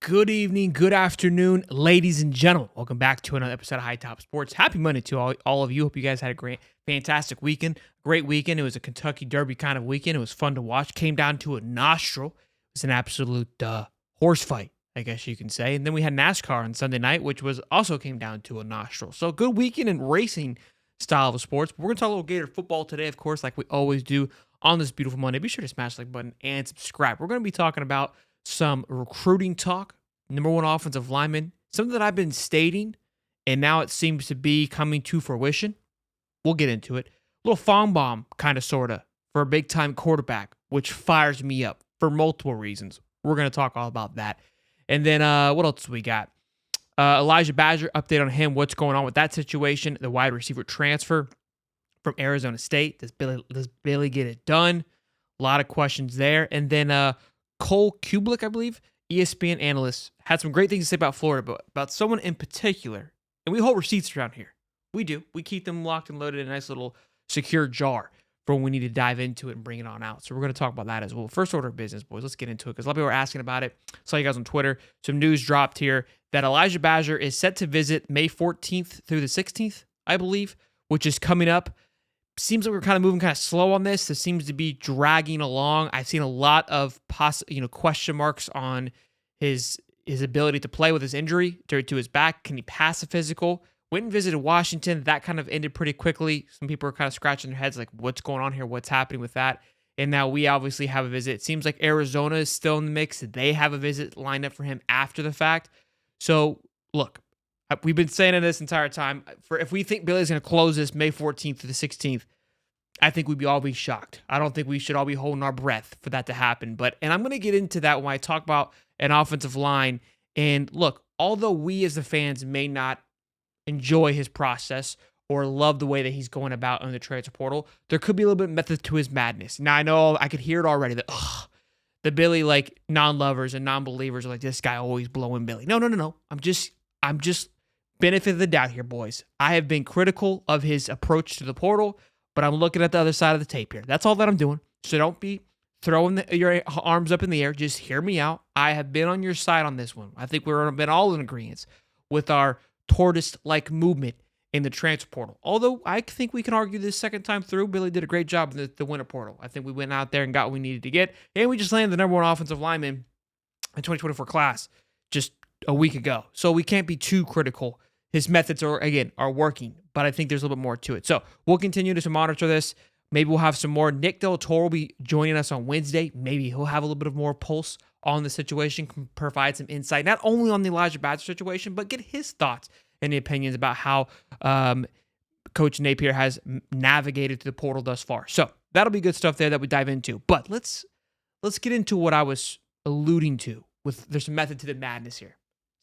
Good evening, good afternoon, ladies and gentlemen. Welcome back to another episode of Hightop Sports. Happy Monday to all of you. Hope you guys had a fantastic weekend. Great weekend. It was a Kentucky Derby kind of weekend. It was fun to watch. Came down to a nostril. It was an absolute horse fight, I guess you can say. And then we had NASCAR on Sunday night, which was also came down to a nostril. So good weekend in racing style of sports. But we're going to talk a little Gator football today, of course, like we always do on this beautiful Monday. Be sure to smash the like button and subscribe. We're going to be talking about some recruiting talk, number one offensive lineman, something that I've been stating, and now it seems to be coming to fruition. We'll get into it. A little Fong bomb, kind of, sort of, for a big-time quarterback, which fires me up for multiple reasons. We're going to talk all about that. And then what else we got? Elijah Bazer, update on him, what's going on with that situation, the wide receiver transfer from Arizona State. Does Billy get it done? A lot of questions there. And then Cole Kublik, I believe, ESPN analyst, had some great things to say about Florida, but about someone in particular. And we hold receipts around here. We do. We keep them locked and loaded in a nice little secure jar for when we need to dive into it and bring it on out. So we're going to talk about that as well. First order of business, boys. Let's get into it because a lot of people are asking about it. Saw you guys on Twitter. Some news dropped here that Elijah Bazer is set to visit May 14th through the 16th, I believe, which is coming up. Seems like we're kind of moving kind of slow on this. This seems to be dragging along. I've seen a lot of question marks on his ability to play with his injury to his back. Can he pass a physical? Went and visited Washington. That kind of ended pretty quickly. Some people are kind of scratching their heads like, what's going on here? What's happening with that? And now we obviously have a visit. It seems like Arizona is still in the mix. They have a visit lined up for him after the fact. So, look, we've been saying it this entire time. If we think Billy's going to close this May 14th to the 16th, I think we'd all be shocked. I don't think we should all be holding our breath for that to happen. And I'm going to get into that when I talk about an offensive line. And look, although we as the fans may not enjoy his process or love the way that he's going about in the transfer portal, there could be a little bit of method to his madness. Now, I know I could hear it already that, the Billy, like, non-lovers and non-believers are like, this guy always blowing Billy. No. I'm just benefit of the doubt here, boys. I have been critical of his approach to the portal, but I'm looking at the other side of the tape here. That's all that I'm doing. So don't be throwing your arms up in the air. Just hear me out. I have been on your side on this one. I think we've been all in agreement with our tortoise-like movement in the transfer portal. Although I think we can argue this second time through, Billy did a great job in the winter portal. I think we went out there and got what we needed to get, and we just landed the number one offensive lineman in 2024 class just a week ago. So we can't be too critical. His methods are working, but I think there's a little bit more to it. So we'll continue to monitor this. Maybe we'll have some more. Nick Del Toro will be joining us on Wednesday. Maybe he'll have a little bit of more pulse on the situation, can provide some insight, not only on the Elijah Bazer situation, but get his thoughts and opinions about how Coach Napier has navigated through the portal thus far. So that'll be good stuff there that we dive into. But let's get into what I was alluding to. There's some method to the madness here.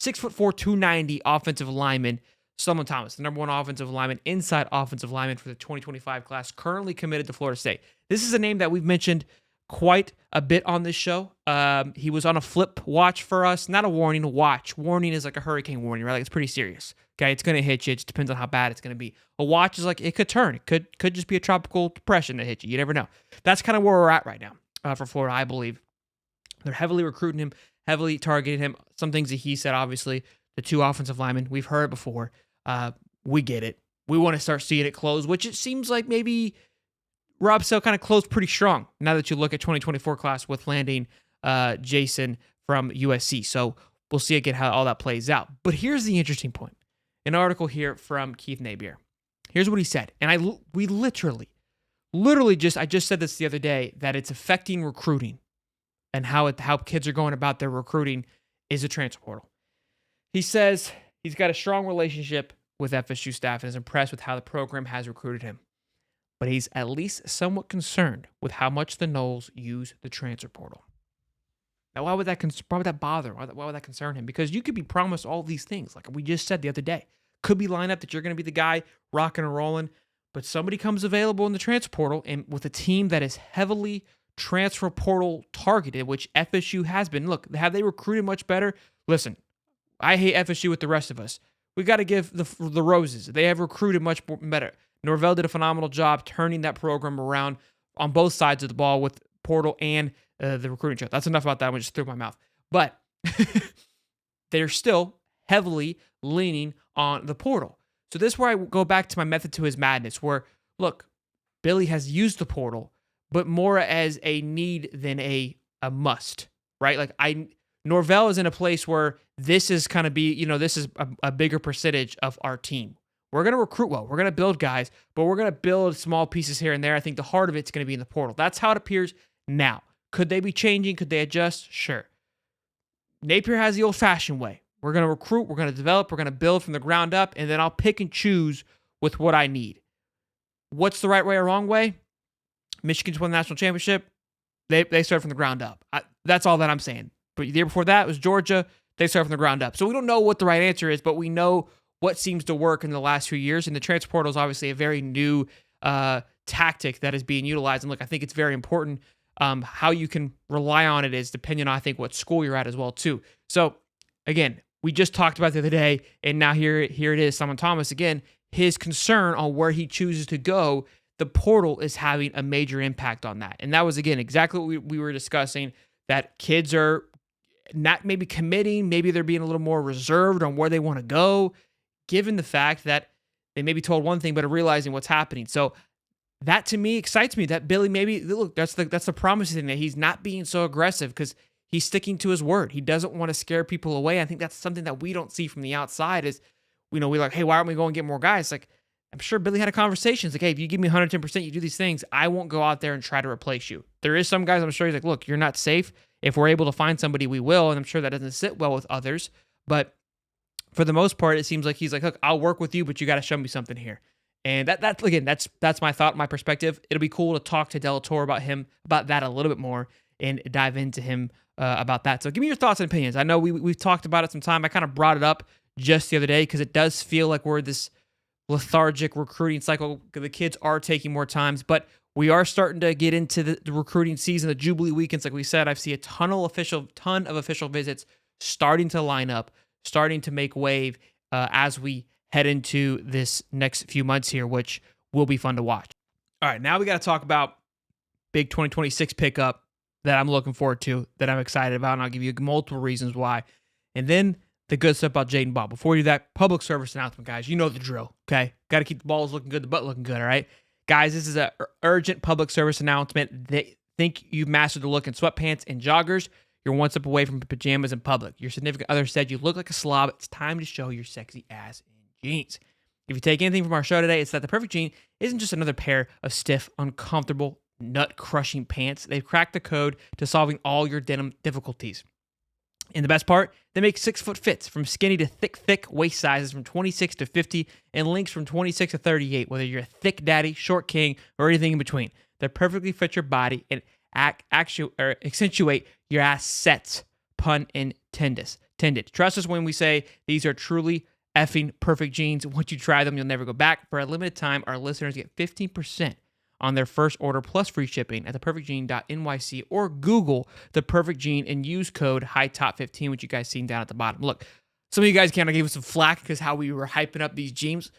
6'4", 290 offensive lineman, Suon Thomas, the number one offensive lineman, inside offensive lineman for the 2025 class, currently committed to Florida State. This is a name that we've mentioned quite a bit on this show. He was on a flip watch for us. Not a warning, a watch. Warning is like a hurricane warning, right? Like, it's pretty serious. Okay, it's going to hit you. It just depends on how bad it's going to be. A watch is like, it could turn. It could just be a tropical depression that hit you. You never know. That's kind of where we're at right now for Florida, I believe. They're heavily recruiting him, heavily targeting him. Some things that he said, obviously, the two offensive linemen, we've heard it before. We get it. We want to start seeing it close, which it seems like maybe Rob Sale kind of closed pretty strong now that you look at 2024 class with landing Jason from USC. So we'll see again how all that plays out. But here's the interesting point. An article here from Keith Napier. Here's what he said. And I just said this the other day, that it's affecting recruiting and how kids are going about their recruiting is a transfer portal. He says he's got a strong relationship with FSU staff and is impressed with how the program has recruited him. But he's at least somewhat concerned with how much the Noles use the transfer portal. Now, why would that bother? Why would that concern him? Because you could be promised all these things, like we just said the other day. Could be lined up that you're going to be the guy rocking and rolling, but somebody comes available in the transfer portal, and with a team that is heavily transfer portal targeted, which FSU has been. Look, have they recruited much better? Listen, I hate FSU with the rest of us. We got to give the roses. They have recruited much better. Norvell did a phenomenal job turning that program around on both sides of the ball with portal and the recruiting trail. That's enough about that. I'm just through my mouth. But they're still heavily leaning on the portal. So this is where I go back to my method to his madness, where, look, Billy has used the portal, but more as a need than a must, right? Norvell is in a place where this is kind of this is a bigger percentage of our team. We're going to recruit well. We're going to build guys, but we're going to build small pieces here and there. I think the heart of it's going to be in the portal. That's how it appears now. Could they be changing? Could they adjust? Sure. Napier has the old-fashioned way. We're going to recruit, we're going to develop, we're going to build from the ground up, and then I'll pick and choose with what I need. What's the right way or wrong way? Michigan's won the national championship. They started from the ground up. That's all that I'm saying. But the year before that was Georgia. They started from the ground up. So we don't know what the right answer is, but we know what seems to work in the last few years. And the transfer portal is obviously a very new tactic that is being utilized. And look, I think it's very important. How you can rely on it is depending on, I think, what school you're at as well, too. So, again, we just talked about the other day, and now here it is, Suon Thomas again, his concern on where he chooses to go. The portal is having a major impact on that. And that was, again, exactly what we were discussing, that kids are not maybe committing, maybe they're being a little more reserved on where they want to go, given the fact that they may be told one thing, but are realizing what's happening. So that, to me, excites me that Billy look, that's the promising thing, that he's not being so aggressive because he's sticking to his word. He doesn't want to scare people away. I think that's something that we don't see from the outside is, we're like, hey, why aren't we going to get more guys? Like, I'm sure Billy had a conversation. It's like, hey, if you give me 110%, you do these things, I won't go out there and try to replace you. There is some guys, I'm sure he's like, look, you're not safe. If we're able to find somebody, we will. And I'm sure that doesn't sit well with others. But for the most part, it seems like he's like, look, I'll work with you, but you got to show me something here. And that's my thought, my perspective. It'll be cool to talk to Del Toro about that a little bit more and dive into him about that. So give me your thoughts and opinions. I know we've talked about it some time. I kind of brought it up just the other day because it does feel like we're this lethargic recruiting cycle. The kids are taking more times, but we are starting to get into the recruiting season, the Jubilee weekends. Like we said, I've seen a ton of official visits starting to line up, starting to make wave as we head into this next few months here, which will be fun to watch. All right, now we got to talk about big 2026 pickup that I'm looking forward to, that I'm excited about, and I'll give you multiple reasons why. And then the good stuff about Jaden Ball. Before we do that, public service announcement, guys. You know the drill, okay? Got to keep the balls looking good, the butt looking good, all right? Guys, this is an urgent public service announcement. They think you've mastered the look in sweatpants and joggers. You're one step away from pajamas in public. Your significant other said you look like a slob. It's time to show your sexy ass in jeans. If you take anything from our show today, it's that the perfect jean isn't just another pair of stiff, uncomfortable, nut-crushing pants. They've cracked the code to solving all your denim difficulties. And the best part, they make 6-foot fits from skinny to thick waist sizes from 26 to 50 and lengths from 26 to 38, whether you're a thick daddy, short king, or anything in between. They perfectly fit your body and accentuate your assets, pun intended. Trust us when we say these are truly effing perfect jeans. Once you try them, you'll never go back. For a limited time, our listeners get 15% on their first order plus free shipping at theperfectjean.nyc or Google The Perfect Jean and use code HIGHTOP15, which you guys seen down at the bottom. Look, some of you guys kind of gave us some flack because how we were hyping up these jeans.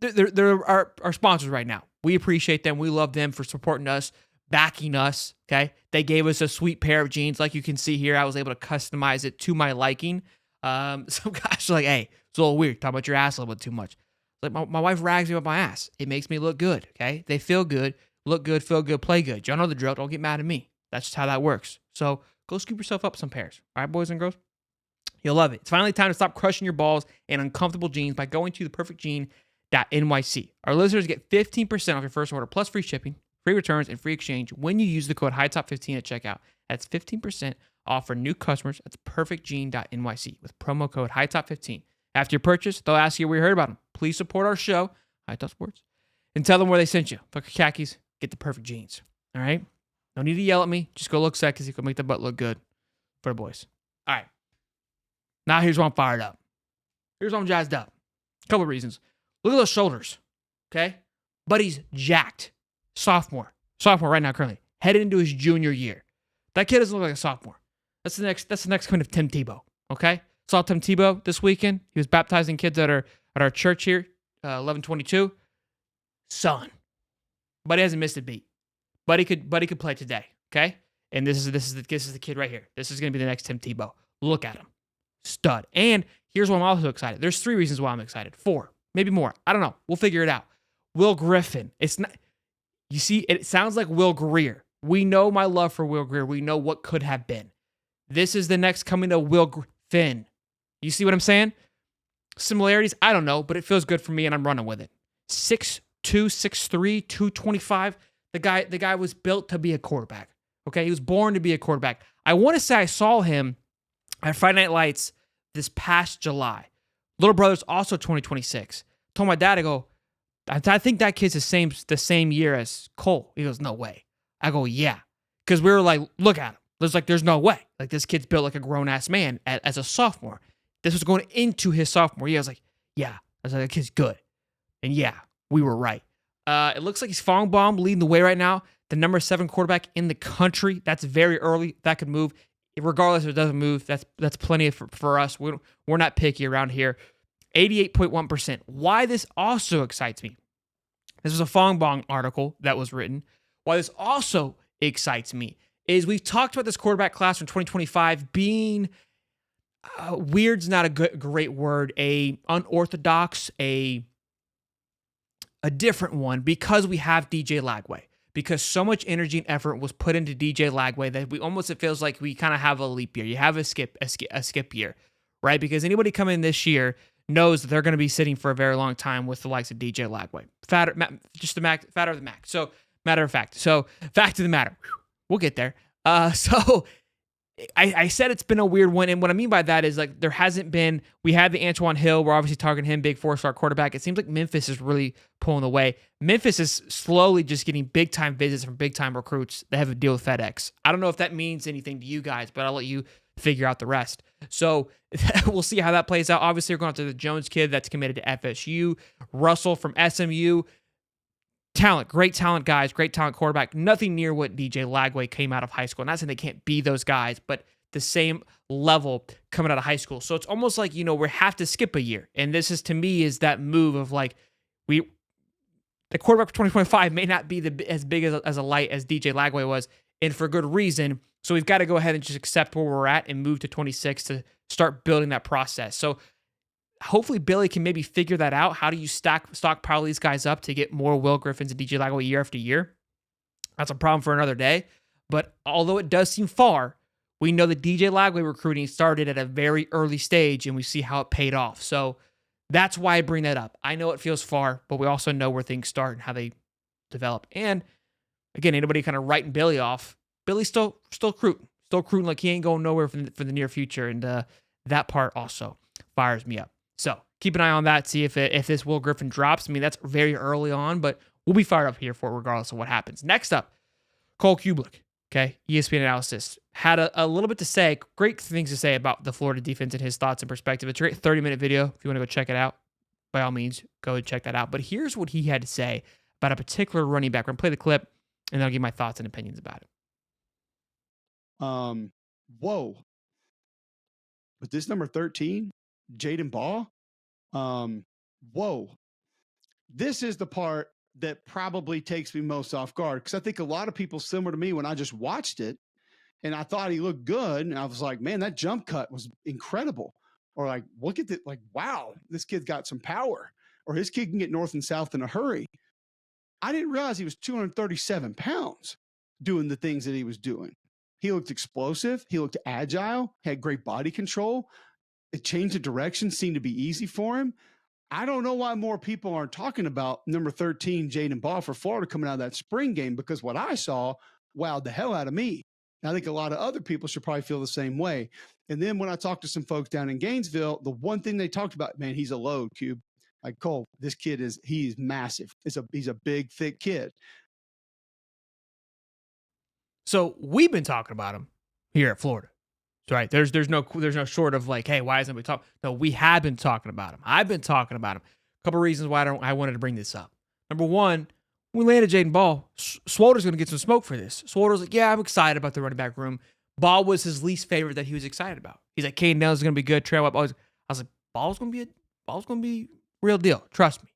They're our sponsors right now. We appreciate them. We love them for supporting us, backing us, okay? They gave us a sweet pair of jeans. Like you can see here, I was able to customize it to my liking. Some guys are like, hey, it's a little weird. Talk about your ass a little bit too much. Like my wife rags me about my ass. It makes me look good, okay? They feel good, look good, feel good, play good. Y'all know the drill. Don't get mad at me. That's just how that works. So go scoop yourself up some pairs. All right, boys and girls? You'll love it. It's finally time to stop crushing your balls in uncomfortable jeans by going to theperfectjean.nyc. Our listeners get 15% off your first order plus free shipping, free returns, and free exchange when you use the code HIGHTOP15 at checkout. That's 15% off for new customers at theperfectjean.nyc with promo code HIGHTOP15. After your purchase, they'll ask you where you heard about them. Please support our show, Hightop Sports, and tell them where they sent you. Fuck your khakis, get the perfect jeans. All right? No need to yell at me. Just go look sexy. Go make the butt look good for the boys. All right. Now here's why I'm fired up. Here's why I'm jazzed up. A couple of reasons. Look at those shoulders, okay? Buddy's jacked. Sophomore right now currently. Headed into his junior year. That kid doesn't look like a sophomore. That's the next kind of Tim Tebow, okay? Saw Tim Tebow this weekend. He was baptizing kids at our church here, 1122. Son. Buddy hasn't missed a beat. Buddy could play today, okay? And this is the kid right here. This is going to be the next Tim Tebow. Look at him. stud. And here's why I'm also excited. There's 3 reasons why I'm excited. 4, maybe more. I don't know. We'll figure it out. Will Griffin. It's not. You see, it sounds like Will Greer. We know my love for Will Greer. We know what could have been. This is the next coming to Will Griffin. You see what I'm saying? Similarities, I don't know, but it feels good for me, and I'm running with it. 6'2", 6'3", 225. The guy was built to be a quarterback. Okay, he was born to be a quarterback. I want to say I saw him at Friday Night Lights this past July. Little brother's also 2026. Told my dad, I go, I think that kid's the same year as Cole. He goes, no way. I go, yeah. Because we were like, look at him. There's no way. Like, this kid's built like a grown-ass man as a sophomore. This was going into his sophomore year. I was like, yeah. I was like, that kid's good. And yeah, we were right. It looks like he's Fong Bomb leading the way right now. The number 7 quarterback in the country. That's very early. That could move. Regardless if it doesn't move, that's plenty for us. We're not picky around here. 88.1%. Why this also excites me. This was a Fong Bong article that was written. Why this also excites me is we've talked about this quarterback class from 2025 being weird's not a great word, a unorthodox, a different one because we have DJ Lagway. Because so much energy and effort was put into DJ Lagway that it feels like we kind of have a leap year. You have a skip year, right? Because anybody coming in this year knows that they're going to be sitting for a very long time with the likes of DJ Lagway. Fatter of the Mac. So, matter of fact. So, fact of the matter. We'll get there. So, I said it's been a weird one, and what I mean by that is like there hasn't been. We had the Antoine Hill. We're obviously targeting him, big 4-star quarterback. It seems like Memphis is really pulling away. Memphis is slowly just getting big time visits from big time recruits that have a deal with FedEx. I don't know if that means anything to you guys, but I'll let you figure out the rest. So we'll see how that plays out. Obviously, we're going to the Jones kid that's committed to FSU, Russell from SMU. Talent, great talent guys, great talent quarterback. Nothing near what DJ Lagway came out of high school. Not saying they can't be those guys, but the same level coming out of high school. So it's almost like, we have to skip a year. And this is, to me, is that move of like, the quarterback for 2025 may not be as big as a light as DJ Lagway was, and for good reason. So we've got to go ahead and just accept where we're at and move to 26 to start building that process. So hopefully Billy can maybe figure that out. How do you stockpile these guys up to get more Will Griffins and DJ Lagway year after year? That's a problem for another day. But although it does seem far, we know that DJ Lagway recruiting started at a very early stage, and we see how it paid off. So that's why I bring that up. I know it feels far, but we also know where things start and how they develop. And again, anybody kind of writing Billy off, Billy's still recruiting like he ain't going nowhere for the near future. And that part also fires me up. So keep an eye on that. See if this Will Griffin drops. I mean, that's very early on, but we'll be fired up here for it regardless of what happens. Next up, Cole Kublik, okay, ESPN analyst, had a little bit to say, great things to say about the Florida defense and his thoughts and perspective. It's a great 30-minute video. If you want to go check it out, by all means, go and check that out. But here's what he had to say about a particular running back. We're going to play the clip, and then I'll give my thoughts and opinions about it. Whoa. But this number 13, Jaden Ball, whoa. This is the part that probably takes me most off guard, because I think a lot of people similar to me when I just watched it and I thought he looked good, and I was like, man, that jump cut was incredible. Or like, look at it, like, wow, this kid's got some power, or his kid can get north and south in a hurry. I didn't realize he was 237 pounds doing the things that he was doing. He looked explosive. He looked agile, had great body control. It changed the direction, seemed to be easy for him. I don't know why more people aren't talking about number 13, Jaden Ball for Florida coming out of that spring game, because what I saw wowed the hell out of me. And I think a lot of other people should probably feel the same way. And then when I talked to some folks down in Gainesville, the one thing they talked about, man, he's a load, Cube. Like, Cole, this kid he's massive. He's a big, thick kid. So we've been talking about him here at Florida, right? There's no short of like, hey, why isn't we talking? No, we have been talking about him. I've been talking about him. A couple of reasons why I wanted to bring this up. Number one, when we landed Jaden Ball, Swoder's going to get some smoke for this. Swoder's like, yeah, I'm excited about the running back room. Ball was his least favorite that he was excited about. He's like, Caden Dell's going to be good. Trail up. I was like, Ball's going to be real deal. Trust me.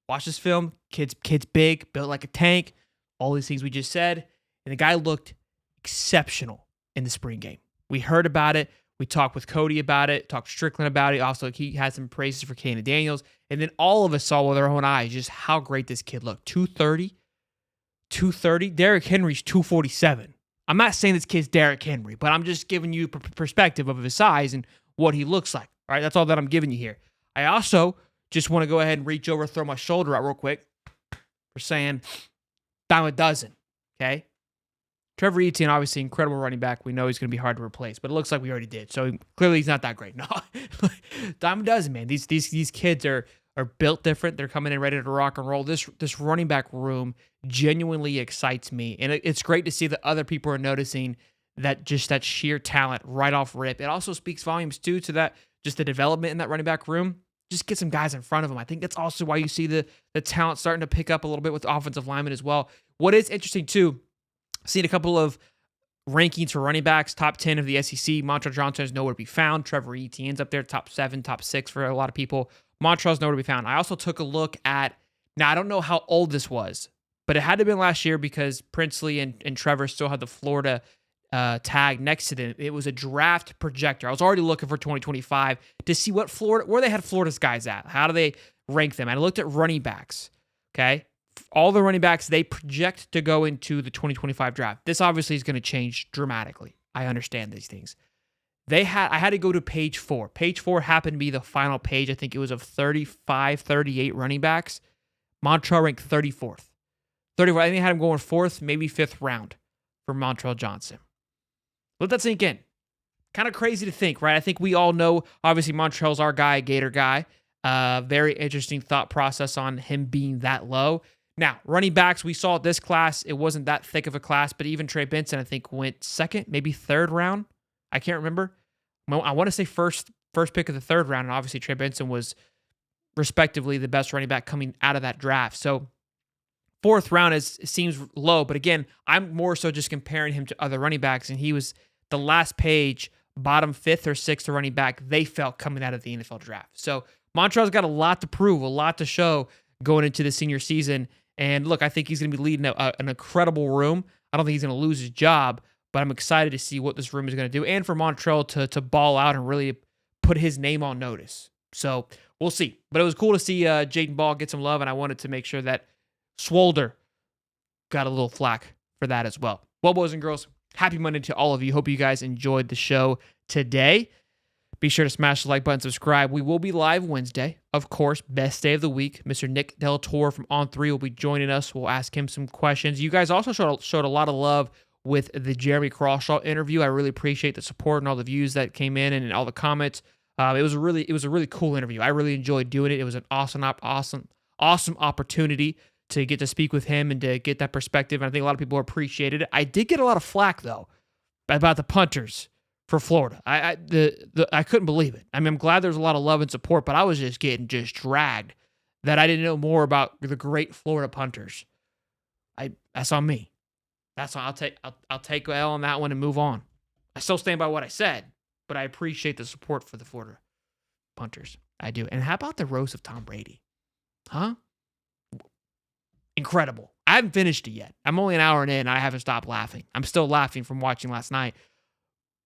Watch this film. Kid's big, built like a tank. All these things we just said. And the guy looked exceptional in the spring game. We heard about it. We talked with Cody about it, talked to Strickland about it. Also, he had some praises for Kane Daniels. And then all of us saw with our own eyes just how great this kid looked. 230. Derrick Henry's 247. I'm not saying this kid's Derrick Henry, but I'm just giving you perspective of his size and what he looks like. All right, that's all that I'm giving you here. I also just want to go ahead and reach over, throw my shoulder out real quick for saying dime a dozen, okay? Trevor Etienne, obviously incredible running back. We know he's going to be hard to replace, but it looks like we already did. So clearly he's not that great. No, dime a dozen, man. These kids are built different. They're coming in ready to rock and roll. This running back room genuinely excites me, and it's great to see that other people are noticing that sheer talent right off rip. It also speaks volumes too to that just the development in that running back room. Just get some guys in front of them. I think that's also why you see the talent starting to pick up a little bit with offensive linemen as well. What is interesting too, seen a couple of rankings for running backs, top 10 of the SEC. Montrell Johnson is nowhere to be found. Trevor Etienne's up there, top 7, top 6 for a lot of people. Montrell's nowhere to be found. I also took a look at, now I don't know how old this was, but it had to have been last year because Princely and Trevor still had the Florida tag next to them. It was a draft projector. I was already looking for 2025 to see where they had Florida's guys at. How do they rank them? And I looked at running backs, okay? All the running backs they project to go into the 2025 draft. This obviously is going to change dramatically. I understand these things. I had to go to page 4. Page 4 happened to be the final page. I think it was of 35, 38 running backs. Montrell ranked 34th. 34th. I think I had him going 4th, maybe 5th round for Montrell Johnson. Let that sink in. Kind of crazy to think, right? I think we all know, obviously, Montrell's our guy, Gator guy. Very interesting thought process on him being that low. Now, running backs, we saw this class. It wasn't that thick of a class, but even Trey Benson, I think, went 2nd, maybe 3rd round. I can't remember. I want to say first pick of the 3rd round, and obviously Trey Benson was respectively the best running back coming out of that draft. So 4th round seems low, but again, I'm more so just comparing him to other running backs, and he was the last page, bottom 5th or 6th running back they felt coming out of the NFL draft. So Montrell's got a lot to prove, a lot to show going into the senior season. And look, I think he's going to be leading an incredible room. I don't think he's going to lose his job, but I'm excited to see what this room is going to do and for Montrell to ball out and really put his name on notice. So we'll see. But it was cool to see Jaden Ball get some love, and I wanted to make sure that Swolder got a little flack for that as well. Well, boys and girls, happy Monday to all of you. Hope you guys enjoyed the show today. Be sure to smash the like button, subscribe. We will be live Wednesday. Of course, best day of the week. Mr. Nick Del Toro from On3 will be joining us. We'll ask him some questions. You guys also showed a lot of love with the Jeremy Crawshaw interview. I really appreciate the support and all the views that came in and all the comments. It was a really cool interview. I really enjoyed doing it. It was an awesome opportunity to get to speak with him and to get that perspective. And I think a lot of people appreciated it. I did get a lot of flack though about the punters for Florida. I couldn't believe it. I mean, I'm glad there's a lot of love and support, but I was just getting dragged that I didn't know more about the great Florida punters. That's on me. That's on. I'll take L on that one and move on. I still stand by what I said, but I appreciate the support for the Florida punters. I do. And how about the roast of Tom Brady? Huh? Incredible. I haven't finished it yet. I'm only an hour in and I haven't stopped laughing. I'm still laughing from watching last night.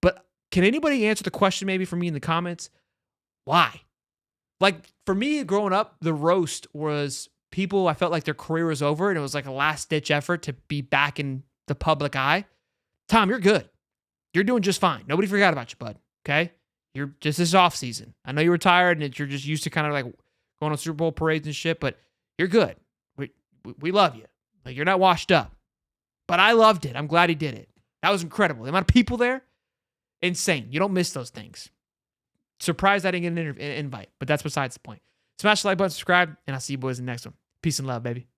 But can anybody answer the question maybe for me in the comments? Why? Like, for me, growing up, the roast was people, I felt like their career was over and it was like a last-ditch effort to be back in the public eye. Tom, you're good. You're doing just fine. Nobody forgot about you, bud. Okay? You're just this off season. I know you're retired and you're just used to kind of like going on Super Bowl parades and shit, but you're good. We love you. Like, you're not washed up. But I loved it. I'm glad he did it. That was incredible. The amount of people there, insane. You don't miss those things. Surprised I didn't get an invite, but that's besides the point. Smash the like button, subscribe, and I'll see you boys in the next one. Peace and love, baby.